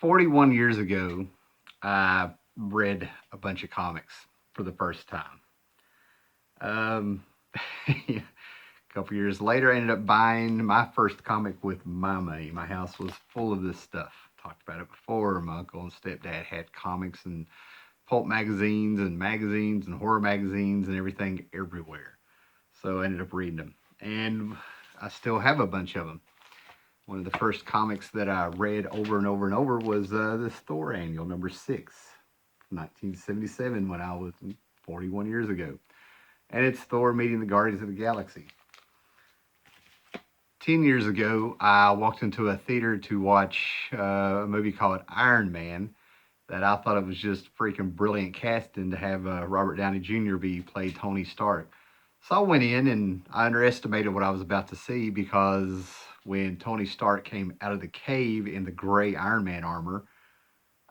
41 years ago, I read a bunch of comics for the first time. Um, a couple years later, I ended up buying my first comic with my money. My house was full of this stuff. Talked about it before. My uncle and stepdad had comics and pulp magazines and horror magazines and everything everywhere. So I ended up reading them. And I still have a bunch of them. One of the first comics that I read over and over and over was this Thor annual, number 6, 1977, when I was 41 years ago. And it's Thor meeting the Guardians of the Galaxy. 10 years ago, I walked into a theater to watch a movie called Iron Man that I thought it was just freaking brilliant casting to have Robert Downey Jr. be play Tony Stark. So I went in and I underestimated what I was about to see because when Tony Stark came out of the cave in the gray Iron Man armor,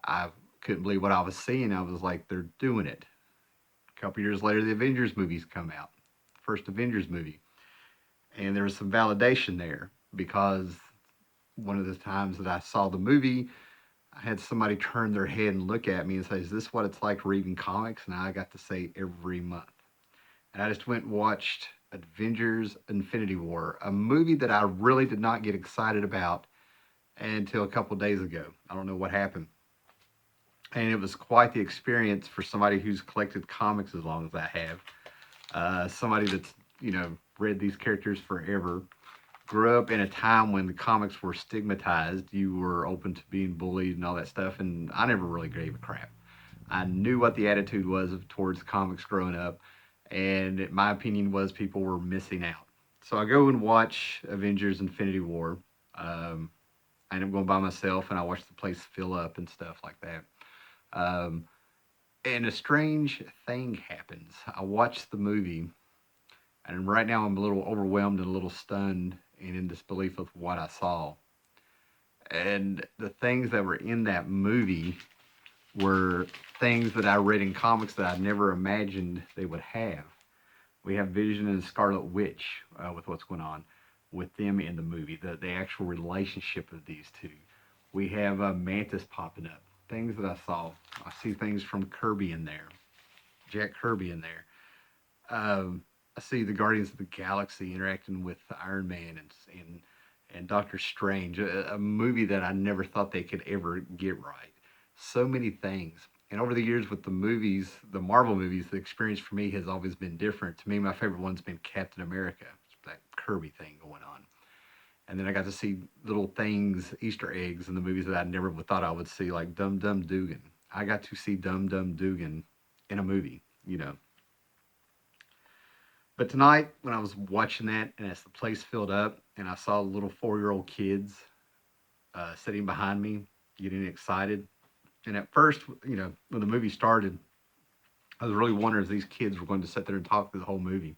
I couldn't believe what I was seeing. I was like, they're doing it. A couple years later, the Avengers movies come out, first Avengers movie, and there was some validation there because one of the times that I saw the movie, I had somebody turn their head and look at me and say, "Is this what it's like reading comics?" And I got to say every month. And I just went and watched Avengers Infinity War, a movie that I really did not get excited about until a couple days ago. I don't know what happened. And it was quite the experience for somebody who's collected comics as long as I have. Somebody that's, read these characters forever, grew up in a time when the comics were stigmatized. You were open to being bullied and all that stuff, and I never really gave a crap. I knew what the attitude was towards comics growing up, and my opinion was people were missing out. So I go and watch Avengers Infinity War. Um, I end up going by myself, and I watch the place fill up and stuff like that. Um, and a strange thing happens. I watch the movie, and right now I'm a little overwhelmed and a little stunned and in disbelief of what I saw. And the things that were in that movie were things that I read in comics that I never imagined they would have. We have Vision and Scarlet Witch with what's going on with them in the movie, the actual relationship of these two. We have Mantis popping up, things that I saw. I see things from Kirby in there, Jack Kirby in there. I see the Guardians of the Galaxy interacting with Iron Man and Doctor Strange, a movie that I never thought they could ever get right. So many things. And over the years with the movies, the Marvel movies, the experience for me has always been different. To me, my favorite one's been Captain America, that Kirby thing going on. And then I got to see little things, Easter eggs in the movies that I never thought I would see, like Dum Dum Dugan. I got to see Dum Dum Dugan in a movie. But tonight, when I was watching that, and as the place filled up, and I saw little 4-year-old kids sitting behind me, getting excited. And at first, when the movie started, I was really wondering if these kids were going to sit there and talk through the whole movie.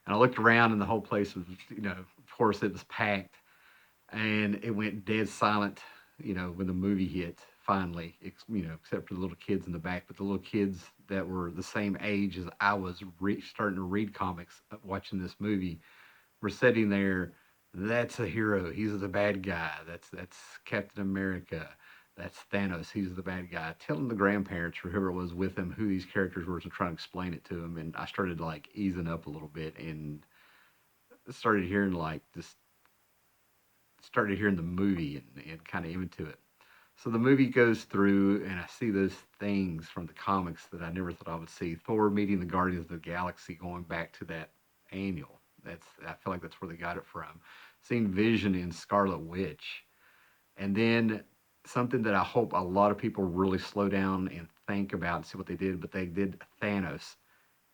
And I looked around, and the whole place was, of course, it was packed, and it went dead silent. When the movie hit finally, except for the little kids in the back, but the little kids that were the same age as I was starting to read comics, watching this movie, were sitting there. That's a hero. He's the bad guy. That's Captain America. That's Thanos. He's the bad guy. Telling the grandparents or whoever was with him who these characters were and trying to explain it to them. And I started like easing up a little bit and started hearing like this. Started hearing the movie and kind of into it. So the movie goes through, and I see those things from the comics that I never thought I would see. Thor meeting the Guardians of the Galaxy, going back to that annual. I feel like that's where they got it from. Seeing Vision in Scarlet Witch, and then something that I hope a lot of people really slow down and think about and see what they did. But they did Thanos,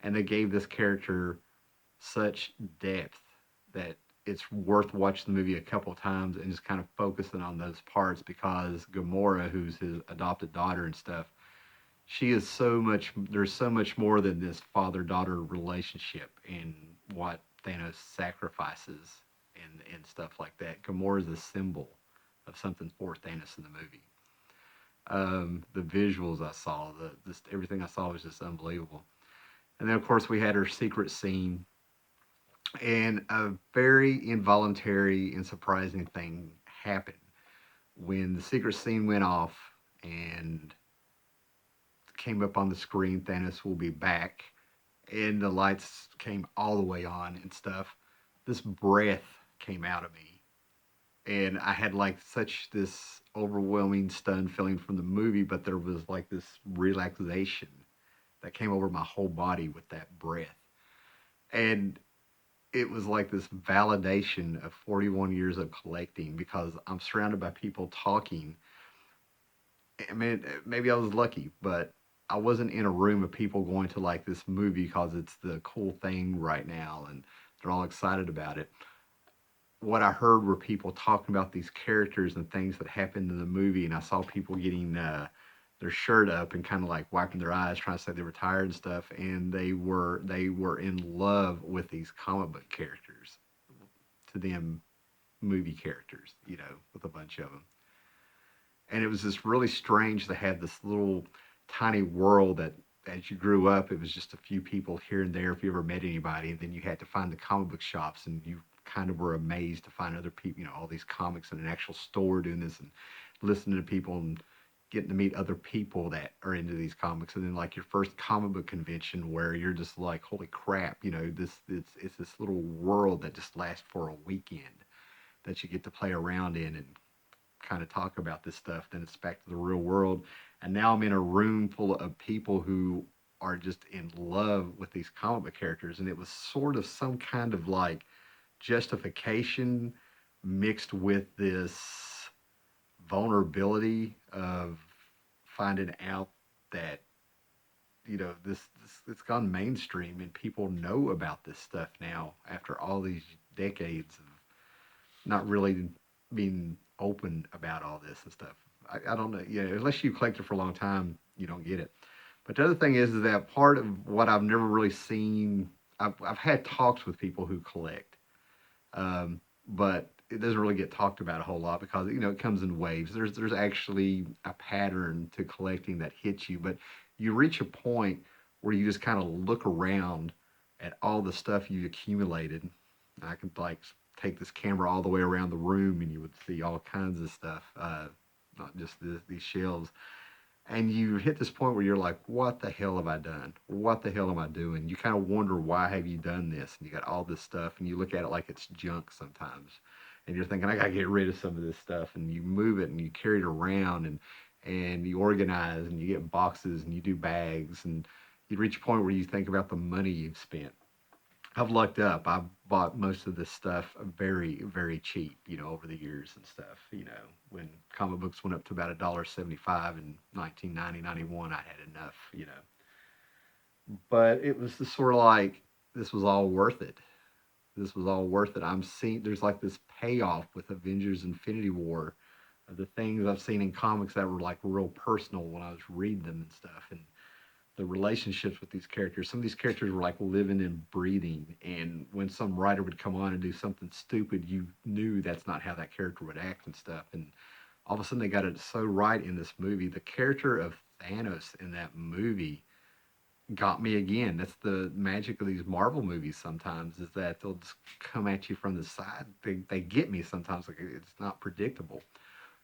and they gave this character such depth that it's worth watching the movie a couple of times and just kind of focusing on those parts because Gamora, who's his adopted daughter and stuff, she is so much. There's so much more than this father-daughter relationship and what Thanos sacrifices and stuff like that. Gamora is a symbol of something for Thanos in the movie. The visuals I saw, everything I saw was just unbelievable. And then of course we had her secret scene, and a very involuntary and surprising thing happened. When the secret scene went off and came up on the screen, Thanos will be back, and the lights came all the way on and stuff. This breath came out of me, and I had like such this overwhelming stun feeling from the movie, but there was like this relaxation that came over my whole body with that breath. And it was like this validation of 41 years of collecting because I'm surrounded by people talking. I mean, maybe I was lucky, but I wasn't in a room of people going to like this movie because it's the cool thing right now and they're all excited about it. What I heard were people talking about these characters and things that happened in the movie, and I saw people getting their shirt up and kind of like wiping their eyes, trying to say they were tired and stuff, and they were in love with these comic book characters. To them, movie characters, with a bunch of them, and it was just really strange to have this little tiny world that. As you grew up, it was just a few people here and there if you ever met anybody, and then you had to find the comic book shops, and you kind of were amazed to find other people, all these comics in an actual store doing this and listening to people and getting to meet other people that are into these comics. And then like your first comic book convention where you're just like, holy crap, this it's this little world that just lasts for a weekend that you get to play around in and kind of talk about this stuff. Then it's back to the real world. And now I'm in a room full of people who are just in love with these comic book characters. And it was sort of some kind of like justification mixed with this vulnerability of finding out that this it's gone mainstream and people know about this stuff now after all these decades of not really being open about all this and stuff. I don't know. Yeah, unless you collect it for a long time, you don't get it. But the other thing is that part of what I've never really seen, I've had talks with people who collect, but it doesn't really get talked about a whole lot because it comes in waves. There's actually a pattern to collecting that hits you, but you reach a point where you just kind of look around at all the stuff you accumulated. I can like take this camera all the way around the room, and you would see all kinds of stuff, not just these shelves, and you hit this point where you're like, what the hell have I done? What the hell am I doing? You kind of wonder, why have you done this? And you got all this stuff and you look at it like it's junk sometimes, and you're thinking, I got to get rid of some of this stuff, and you move it and you carry it around, and you organize and you get boxes and you do bags, and you reach a point where you think about the money you've spent. I've lucked up. I've bought most of this stuff very, very cheap, over the years and stuff. When comic books went up to about $1.75 in 1990, 91, I had enough. But it was just sort of like, this was all worth it. This was all worth it. I'm seeing there's like this payoff with Avengers Infinity War of the things I've seen in comics that were like real personal when I was reading them and stuff. And the relationships with these characters. Some of these characters were like living and breathing. And when some writer would come on and do something stupid, you knew that's not how that character would act and stuff. And all of a sudden, they got it so right in this movie. The character of Thanos in that movie got me again. That's the magic of these Marvel movies sometimes, is that they'll just come at you from the side. They get me sometimes. Like, it's not predictable.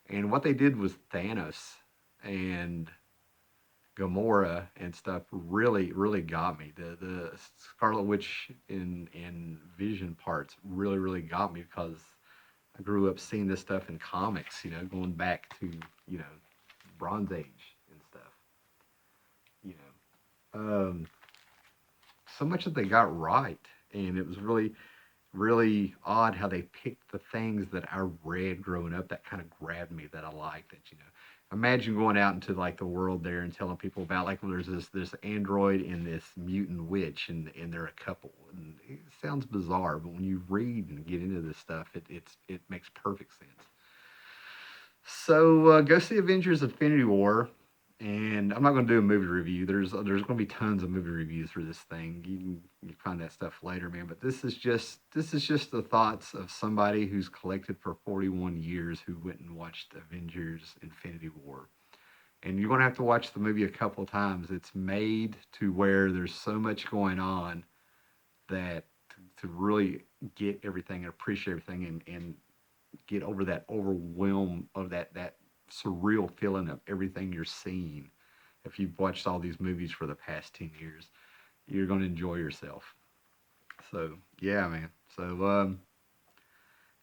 And what they did was Thanos and Gamora and stuff really really got me. The Scarlet Witch in Vision parts really got me because I grew up seeing this stuff in comics. Going back to you know Bronze Age and stuff. You so much that they got right, and it was really odd how they picked the things that I read growing up that kind of grabbed me, that I liked. Imagine going out into like the world there and telling people about, like, well, there's this android and this mutant witch, and they're a couple, and it sounds bizarre, but when you read and get into this stuff, it makes perfect sense. So go see Avengers Infinity War. And I'm not going to do a movie review. There's going to be tons of movie reviews for this thing. You can find that stuff later, man. But this is just the thoughts of somebody who's collected for 41 years, who went and watched Avengers Infinity War. And you're going to have to watch the movie a couple of times. It's made to where there's so much going on that to really get everything and appreciate everything, and get over that overwhelm of that surreal feeling of everything you're seeing. If you've watched all these movies for the past 10 years, you're going to enjoy yourself. So yeah, man. So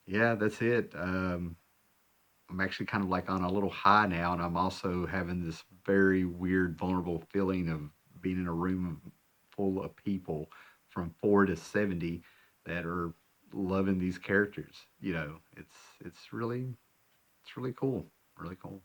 yeah, that's it. I'm actually kind of like on a little high now, and I'm also having this very weird, vulnerable feeling of being in a room full of people from 4 to 70 that are loving these characters. You know, it's really cool, really cool.